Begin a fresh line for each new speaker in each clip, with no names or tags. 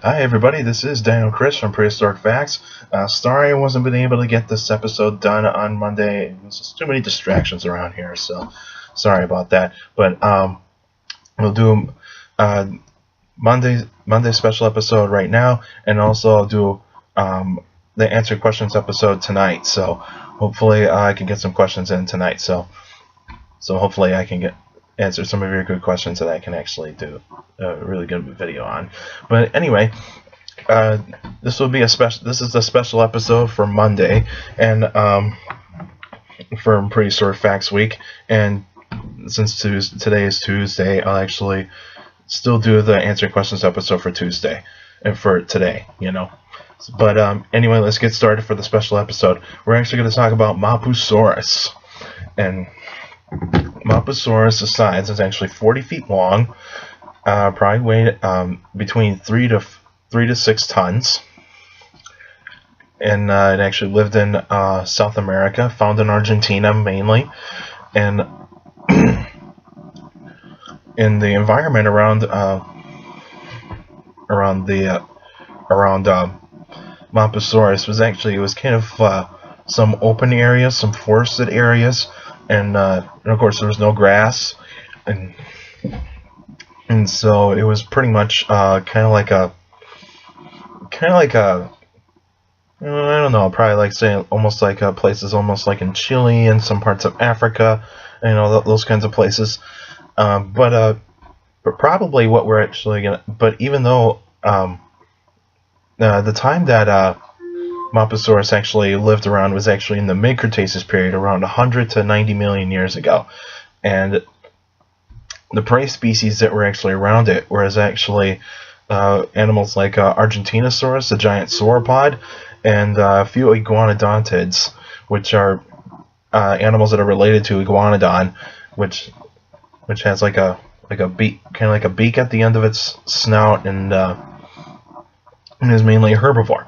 Hi everybody, this is Dino Chris from Prehistoric Facts. Sorry I wasn't been able to get this episode done on Monday. There's just too many distractions around here, so sorry about that. But we'll do Monday special episode right now, and also I'll do the answer questions episode tonight. So hopefully I can get some questions in tonight. So hopefully I can answer some of your good questions that I can actually do a really good video on. But anyway, this will be a special. This is a special episode for Monday, and for Prehistoric Facts Week. And since today is Tuesday, I'll actually still do the answering questions episode for Tuesday and for today. But anyway, let's get started for the special episode. We're actually going to talk about Mapusaurus. And Mapusaurus' size is actually 40 feet long, probably weighed between 3 to 6 tons, and it actually lived in South America, found in Argentina mainly, and in the environment around Mapusaurus was kind of some open areas, some forested areas. And of course there was no grass, and so it was pretty much kind of like a I don't know, probably like saying almost like places almost like in Chile and some parts of Africa, those kinds of places. But probably what we're actually gonna. But even though the time that Mapusaurus actually lived around was actually in the mid-Cretaceous period, around 100 to 90 million years ago, and the prey species that were actually around it was actually animals like Argentinosaurus, the giant sauropod, and a few iguanodontids, which are animals that are related to iguanodon, which has like a beak, kind of like a beak at the end of its snout, and is mainly a herbivore.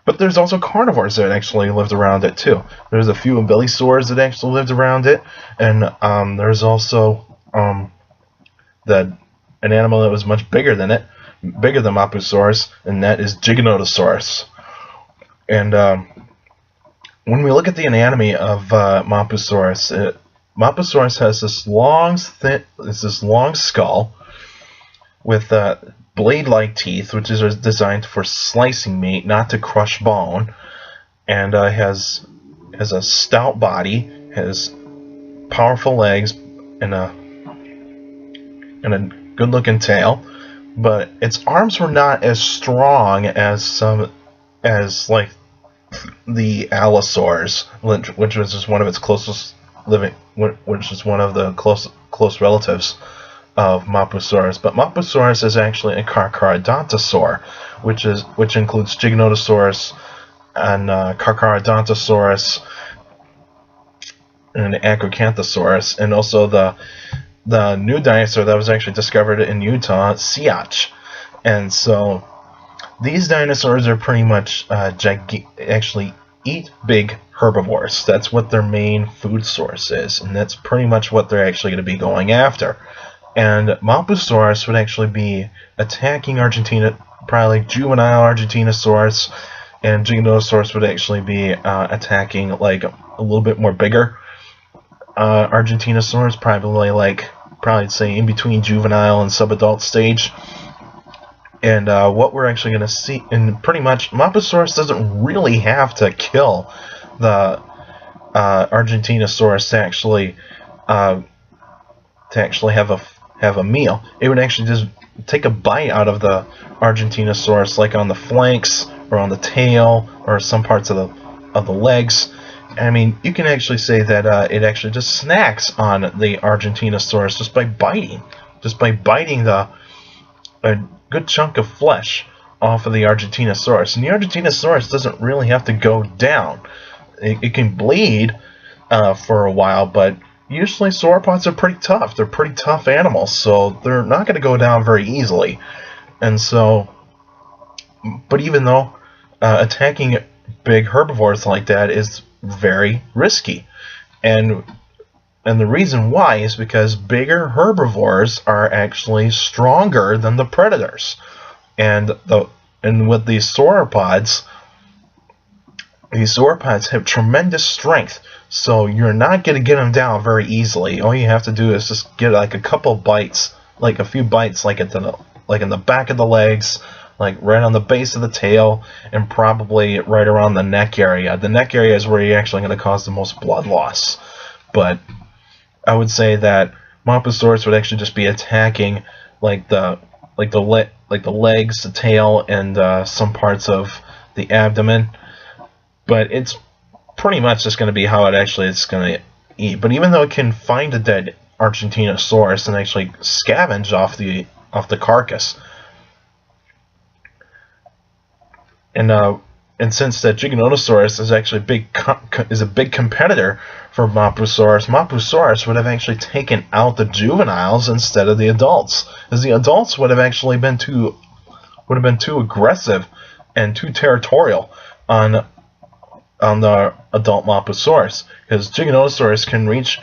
But there's also carnivores that actually lived around it too. There's a few umbilisaurs that actually lived around it, and there's also an animal that was much bigger than Mapusaurus, and that is Giganotosaurus. And when we look at the anatomy of Mapusaurus, Mapusaurus has this long skull with blade-like teeth, which is designed for slicing meat, not to crush bone, and has a stout body, has powerful legs, and a good-looking tail. But its arms were not as strong as like the Allosaurs, which was just one of its closest which is one of the close relatives of Mapusaurus. But Mapusaurus is actually a Carcharodontosaur, which includes Giganotosaurus and Carcharodontosaurus and Acrocanthosaurus, and also the new dinosaur that was actually discovered in Utah, Siach. And so these dinosaurs are pretty much actually eat big herbivores. That's what their main food source is, and that's pretty much what they're actually going to be going after. And Mapusaurus would actually be attacking Argentina, probably like juvenile Argentinosaurus, and Giganotosaurus would actually be attacking like a little bit more bigger Argentinosaurus, probably say in between juvenile and subadult stage. And what we're actually going to see, and pretty much Mapusaurus doesn't really have to kill the Argentinosaurus to actually have a meal. It would actually just take a bite out of the Argentinosaurus, like on the flanks or on the tail or some parts of the legs. I mean, you can actually say that it actually just snacks on the Argentinosaurus just by biting a good chunk of flesh off of the Argentinosaurus. And the Argentinosaurus doesn't really have to go down. It can bleed for a while, but usually sauropods are pretty tough. They're pretty tough animals, so they're not going to go down very easily. And so, but even though attacking big herbivores like that is very risky, and the reason why is because bigger herbivores are actually stronger than the predators. and with these sauropods have tremendous strength, so you're not going to get them down very easily. All you have to do is just get like a couple bites, like a few bites, like in the back of the legs, like right on the base of the tail, and probably right around the neck area. The neck area is where you're actually going to cause the most blood loss. But I would say that Mapusaurus would actually just be attacking like the legs, the tail, and some parts of the abdomen. But it's pretty much just going to be how it's going to eat. But even though it can find a dead Argentinosaurus and actually scavenge off the carcass, and since that Giganotosaurus is actually a big competitor for Mapusaurus would have actually taken out the juveniles instead of the adults, as the adults would have actually been too aggressive and too territorial on the adult Mapusaurus, because Giganotosaurus can reach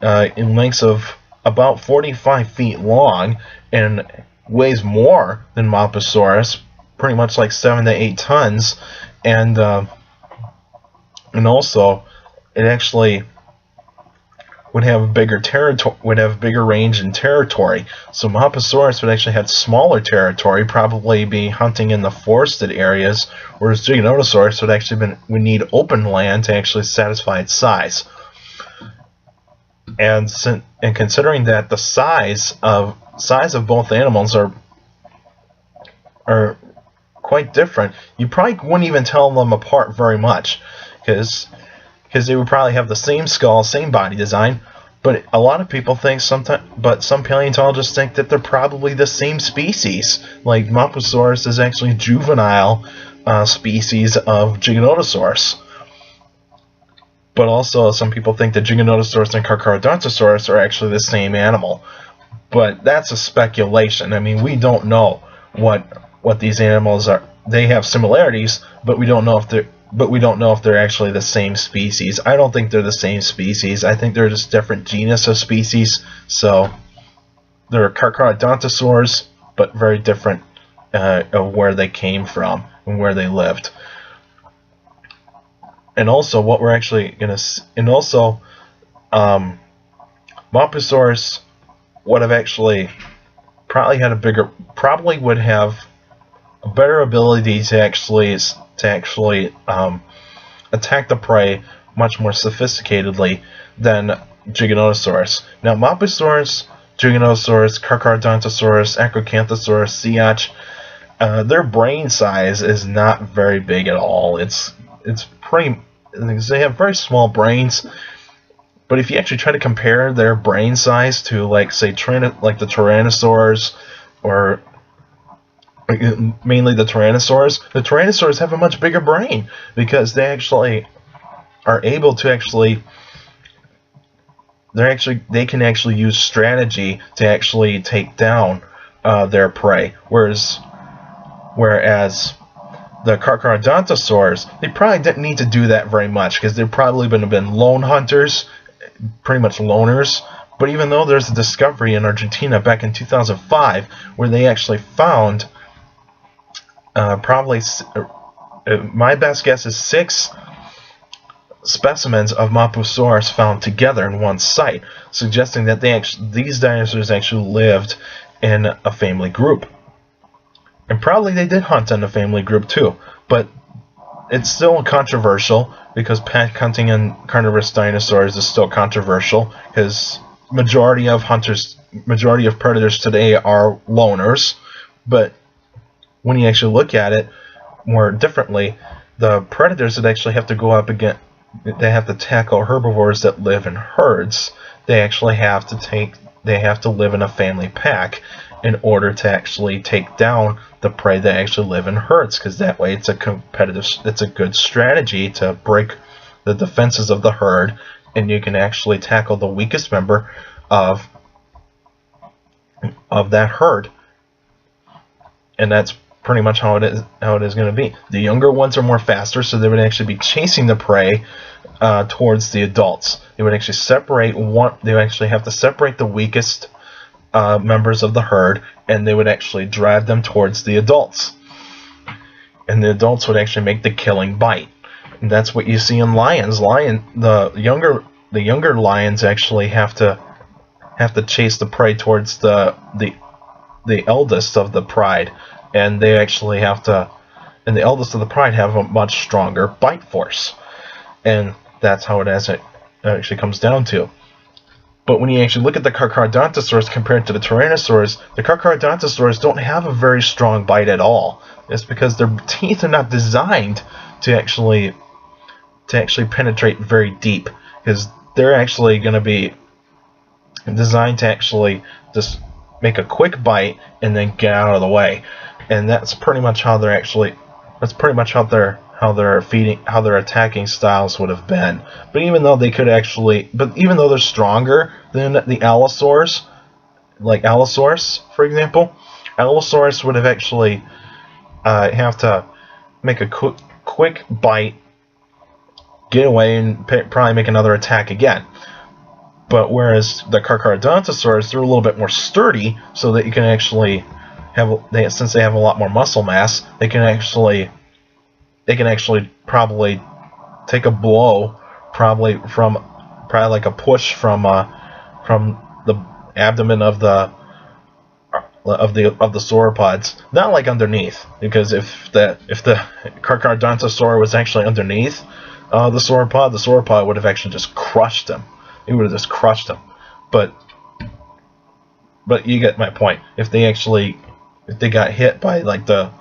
in lengths of about 45 feet long and weighs more than Mapusaurus, pretty much like 7 to 8 tons, and also it actually would have bigger range and territory. So Mapusaurus would actually have smaller territory, probably be hunting in the forested areas, whereas Giganotosaurus would need open land to actually satisfy its size. And considering that the size of both animals are quite different, you probably wouldn't even tell them apart very much, because they would probably have the same skull, same body design. But a lot of people think some paleontologists think that they're probably the same species. Like Mapusaurus is actually juvenile species of Giganotosaurus. But also some people think that Giganotosaurus and Carcharodontosaurus are actually the same animal. But that's a speculation. I mean, we don't know what these animals are. They have similarities, but we don't know if they're actually the same species. I don't think they're the same species. I think they're just different genus of species. So they're Carcharodontosaurs, but very different of where they came from and where they lived. And also, what we're actually gonna, and also, Mapusaurus would have actually probably would have a better ability to actually attack the prey much more sophisticatedly than Giganotosaurus. Now, Mapusaurus, Giganotosaurus, Carcharodontosaurus, Acrocanthosaurus, Siach, their brain size is not very big at all. They have very small brains. But if you actually try to compare their brain size to, like, say, the Tyrannosaurs, or mainly the Tyrannosaurs have a much bigger brain, because they actually are able to they can actually use strategy to actually take down their prey, whereas the Carcharodontosaurs, they probably didn't need to do that very much, because they've probably been lone hunters, pretty much loners. But even though there's a discovery in Argentina back in 2005 where they actually found my best guess is 6 specimens of Mapusaurus found together in one site, suggesting that these dinosaurs actually lived in a family group. And probably they did hunt in a family group too, but it's still controversial, because pack hunting in carnivorous dinosaurs is still controversial, because majority of predators today are loners. But when you actually look at it more differently, the predators that actually have to go up against, they have to tackle herbivores that live in herds. They actually have to live in a family pack in order to actually take down the prey that actually live in herds, because that way it's a good strategy to break the defenses of the herd, and you can actually tackle the weakest member of that herd. And that's pretty much how it is going to be. The younger ones are more faster, so they would actually be chasing the prey towards the adults. They would actually have to separate the weakest members of the herd, and they would actually drive them towards the adults. And the adults would actually make the killing bite. And that's what you see in lions. The younger lions actually have to chase the prey towards the eldest of the pride, and they actually have to. And the eldest of the pride have a much stronger bite force, and that's how it actually comes down to. But when you actually look at the Carcharodontosaurus compared to the Tyrannosaurus, the Carcharodontosaurus don't have a very strong bite at all. It's because their teeth are not designed to actually penetrate very deep, because they're actually going to be designed to actually just make a quick bite and then get out of the way. And that's pretty much how they're how their attacking styles would have been. But even though they're stronger than the Allosaurs, like Allosaurus, for example, Allosaurus would have actually have to make a quick bite, get away, and probably make another attack again. But whereas the Carcharodontosaurus, they're a little bit more sturdy, so that you can actually since they have a lot more muscle mass, they can actually probably take a blow, probably like a push from the abdomen of the sauropods, not like underneath, because if the Carcharodontosaurus was actually underneath the sauropod would have actually just crushed him. It would have just crushed him. But you get my point. If they got hit by the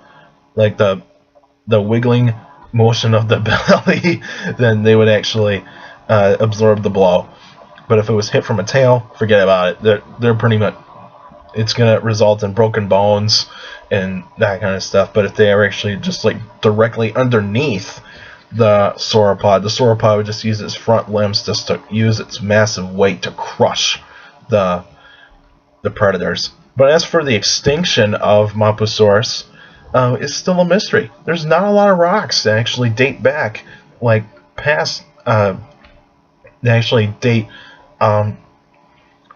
wiggling motion of the belly, then they would actually absorb the blow. But if it was hit from a tail, forget about it. They're pretty much, it's going to result in broken bones and that kind of stuff. But if they are actually just like directly underneath the sauropod would just use its front limbs just to use its massive weight to crush the predators. But as for the extinction of Mapusaurus, it's still a mystery. There's not a lot of rocks that actually date back, like past, they actually date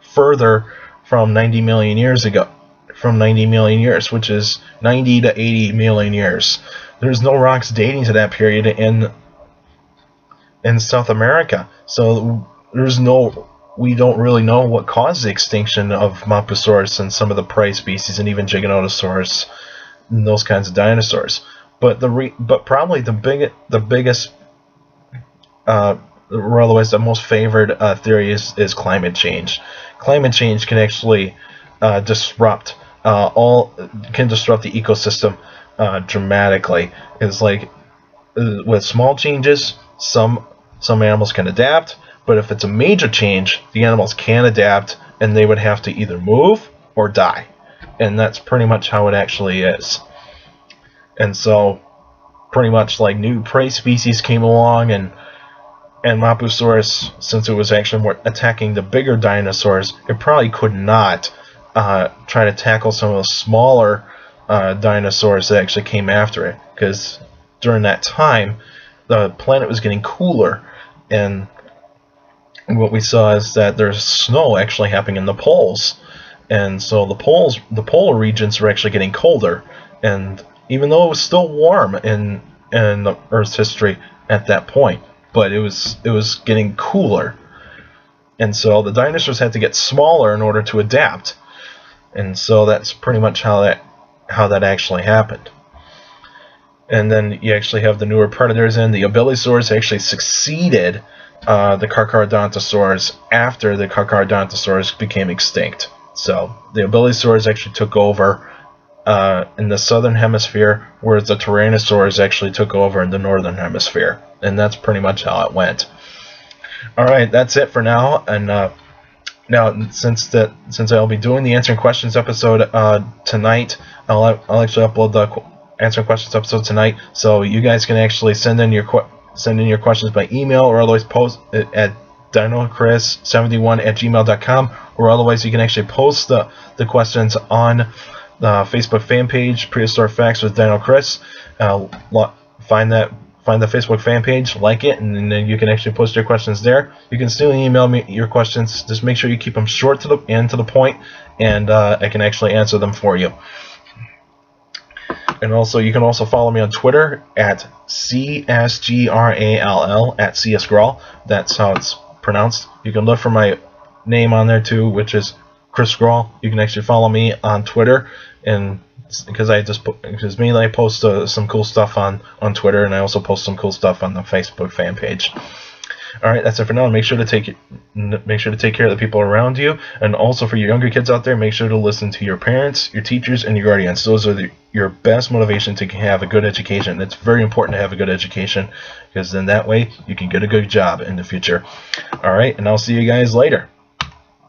further from 90 million years ago. From 90 million years, which is 90 to 80 million years. There's no rocks dating to that period in South America. So we don't really know what caused the extinction of Mapusaurus and some of the prey species, and even Giganotosaurus and those kinds of dinosaurs. But probably the biggest, or otherwise the most favored theory is climate change. Climate change can actually disrupt the ecosystem dramatically. It's like with small changes, some animals can adapt, but if it's a major change, the animals can adapt, and they would have to either move or die. And that's pretty much how it actually is. And so pretty much like new prey species came along, and Mapusaurus, since it was actually more attacking the bigger dinosaurs, it probably could not try to tackle some of the smaller dinosaurs that actually came after it, because during that time the planet was getting cooler, and what we saw is that there's snow actually happening in the poles, and so the polar regions were actually getting colder. And even though it was still warm in the Earth's history at that point, but it was getting cooler, and so the dinosaurs had to get smaller in order to adapt. And so that's pretty much how that actually happened. And then you actually have the newer predators in. The Obelissaurs actually succeeded the Carcharodontosaurus after the Carcharodontosaurus became extinct. So the Obelissaurs actually took over in the southern hemisphere, whereas the Tyrannosaurs actually took over in the northern hemisphere. And that's pretty much how it went. Alright, that's it for now. And now, since I'll be doing the answering questions episode tonight, I'll actually upload the answering questions episode tonight, so you guys can actually send in your questions by email, or otherwise post it at dinochris71@gmail.com, or otherwise you can actually post the questions on the Facebook fan page, Prehistoric Facts with Dino Chris. Find find the Facebook fan page, like it, and then you can actually post your questions there. You can still email me your questions. Just make sure you keep them short to the point, and I can actually answer them for you. And also, you can also follow me on Twitter at CSGRALL, at CSGRAL. That's how it's pronounced. You can look for my name on there too, which is Chris Grawl. You can actually follow me on Twitter, and because mainly I post some cool stuff on Twitter, and I also post some cool stuff on the Facebook fan page. All right, that's it for now. Make sure to take care of the people around you, and also for your younger kids out there, make sure to listen to your parents, your teachers, and your guardians. Those are your best motivation to have a good education. It's very important to have a good education, because then that way you can get a good job in the future. All right, and I'll see you guys later.